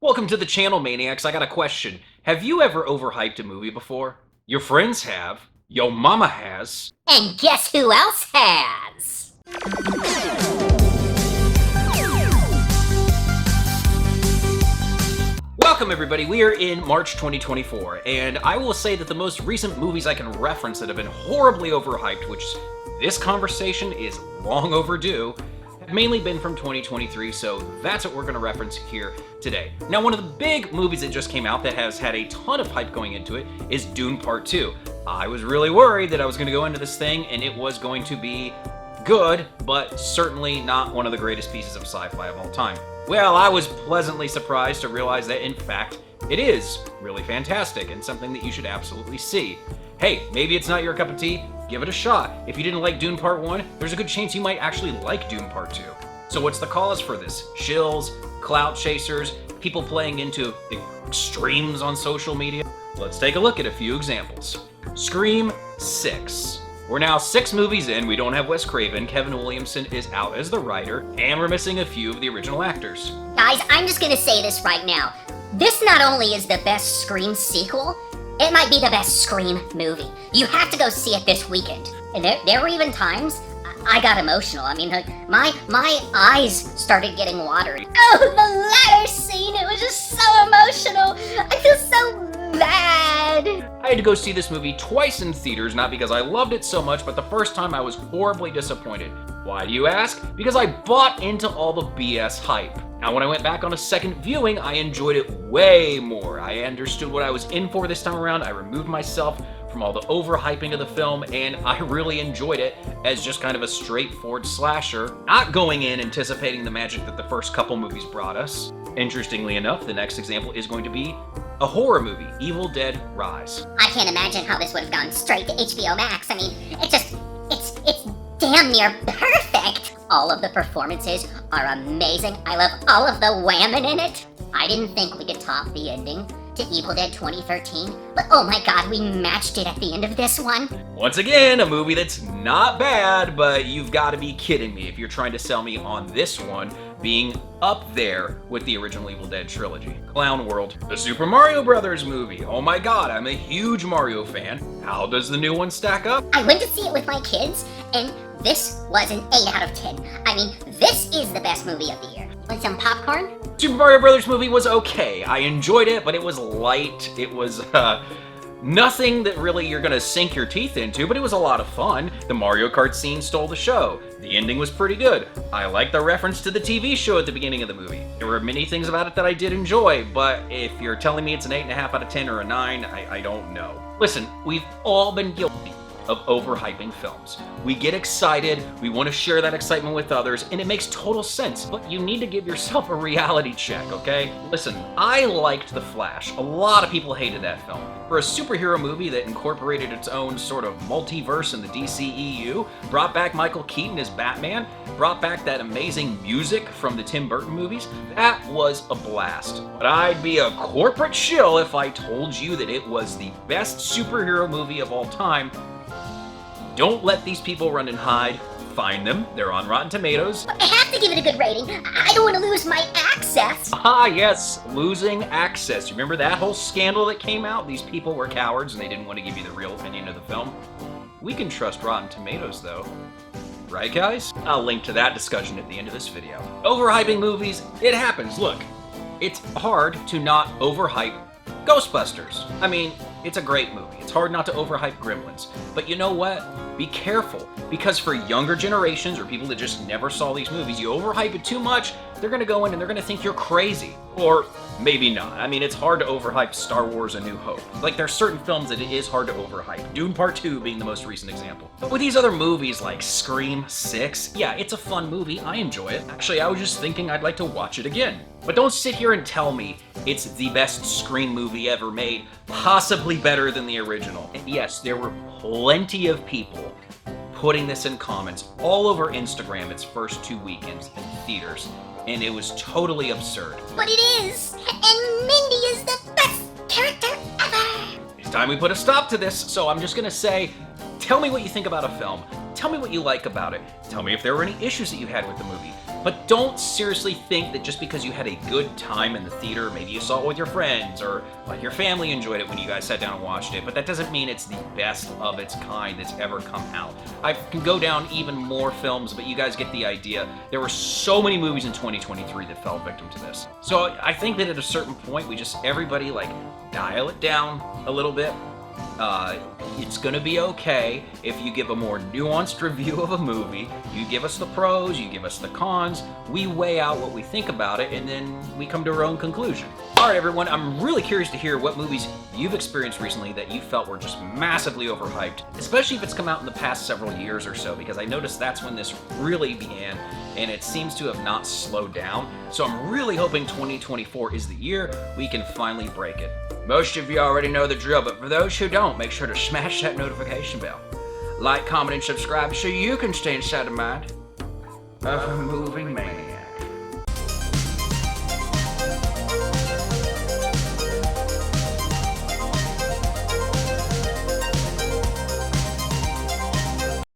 Welcome to the channel, Maniacs. I got a question. Have you ever overhyped a movie before? Your friends have. Yo mama has. And guess who else has? Welcome, everybody. We are in March 2024, and I will say that the most recent movies I can reference that have been horribly overhyped, which this conversation is long overdue, have mainly been from 2023, so that's what we're going to reference here today. Now, one of the big movies that just came out that has had a ton of hype going into it is Dune Part 2. I was really worried that I was going to go into this thing and it was going to be good, but certainly not one of the greatest pieces of sci-fi of all time. Well, I was pleasantly surprised to realize that, in fact, it is really fantastic and something that you should absolutely see. Hey, maybe it's not your cup of tea, give it a shot. If you didn't like Dune Part 1, there's a good chance you might actually like Dune Part 2. So what's the cause for this? Shills, clout chasers, people playing into extremes on social media? Let's take a look at a few examples. Scream 6. We're now 6 movies in, we don't have Wes Craven, Kevin Williamson is out as the writer, and we're missing a few of the original actors. Guys, I'm just gonna say this right now. This not only is the best Scream sequel, it might be the best Scream movie. You have to go see it this weekend. And there were even times I got emotional. I mean, my eyes started getting watery. Oh, the ladder scene, it was just so emotional. I feel so bad. I had to go see this movie twice in theaters, not because I loved it so much, but the first time I was horribly disappointed. Why do you ask? Because I bought into all the BS hype. Now, when I went back on a second viewing, I enjoyed it way more. I understood what I was in for this time around. I removed myself from all the overhyping of the film, and I really enjoyed it as just kind of a straightforward slasher, not going in anticipating the magic that the first couple movies brought us. Interestingly enough, the next example is going to be a horror movie, Evil Dead Rise. I can't imagine how this would have gone straight to HBO Max. I mean, it's damn near perfect. All of the performances are amazing. I love all of the whamming in it. I didn't think we could top the ending to Evil Dead 2013, but oh my god, we matched it at the end of this one. Once again, a movie that's not bad, but you've got to be kidding me if you're trying to sell me on this one being up there with the original Evil Dead trilogy. Clown World, the Super Mario Brothers movie. Oh my god, I'm a huge Mario fan. How does the new one stack up? I went to see it with my kids, and this was an 8 out of 10. I mean, this is the best movie of the year. Want some popcorn? Super Mario Brothers movie was okay. I enjoyed it, but it was light. It was, nothing that really you're gonna sink your teeth into, but it was a lot of fun. The Mario Kart scene stole the show. The ending was pretty good. I liked the reference to the TV show at the beginning of the movie. There were many things about it that I did enjoy, but if you're telling me it's an 8.5 out of 10 or a 9, I don't know. Listen, we've all been guilty of overhyping films. We get excited, we want to share that excitement with others, and it makes total sense, but you need to give yourself a reality check, okay? Listen, I liked The Flash. A lot of people hated that film. For a superhero movie that incorporated its own sort of multiverse in the DCEU, brought back Michael Keaton as Batman, brought back that amazing music from the Tim Burton movies, that was a blast. But I'd be a corporate shill if I told you that it was the best superhero movie of all time. Don't let these people run and hide. Find them. They're on Rotten Tomatoes. I have to give it a good rating. I don't want to lose my access. Ah, yes, losing access. Remember that whole scandal that came out? These people were cowards and they didn't want to give you the real opinion of the film. We can trust Rotten Tomatoes, though. Right, guys? I'll link to that discussion at the end of this video. Overhyping movies, it happens. Look, it's hard to not overhype Ghostbusters. I mean, it's a great movie. It's hard not to overhype Gremlins. But you know what? Be careful, because for younger generations or people that just never saw these movies, you overhype it too much, they're gonna go in and they're gonna think you're crazy. Or maybe not. I mean, it's hard to overhype Star Wars A New Hope. Like, there's certain films that it is hard to overhype. Dune Part 2 being the most recent example. But with these other movies like Scream 6, yeah, it's a fun movie. I enjoy it. Actually, I was just thinking I'd like to watch it again. But don't sit here and tell me it's the best Scream movie ever made, possibly better than the original. And yes, there were plenty of people putting this in comments all over Instagram its first 2 weekends in theaters, and it was totally absurd. But it is, and Mindy is the best character ever. It's time we put a stop to this, so I'm just gonna say, tell me what you think about a film. Tell me what you like about it. Tell me if there were any issues that you had with the movie. But don't seriously think that just because you had a good time in the theater, maybe you saw it with your friends, or like your family enjoyed it when you guys sat down and watched it, but that doesn't mean it's the best of its kind that's ever come out. I can go down even more films, but you guys get the idea. There were so many movies in 2023 that fell victim to this. So I think that at a certain point, everybody like dial it down a little bit. It's gonna be okay if you give a more nuanced review of a movie. You give us the pros, you give us the cons, we weigh out what we think about it, and then we come to our own conclusion. Alright everyone, I'm really curious to hear what movies you've experienced recently that you felt were just massively overhyped, especially if it's come out in the past several years or so, because I noticed that's when this really began, and it seems to have not slowed down. So I'm really hoping 2024 is the year we can finally break it. Most of you already know the drill, but for those who don't, make sure to smash that notification bell. Like, comment, and subscribe so you can stay inside the mind of a moving maniac.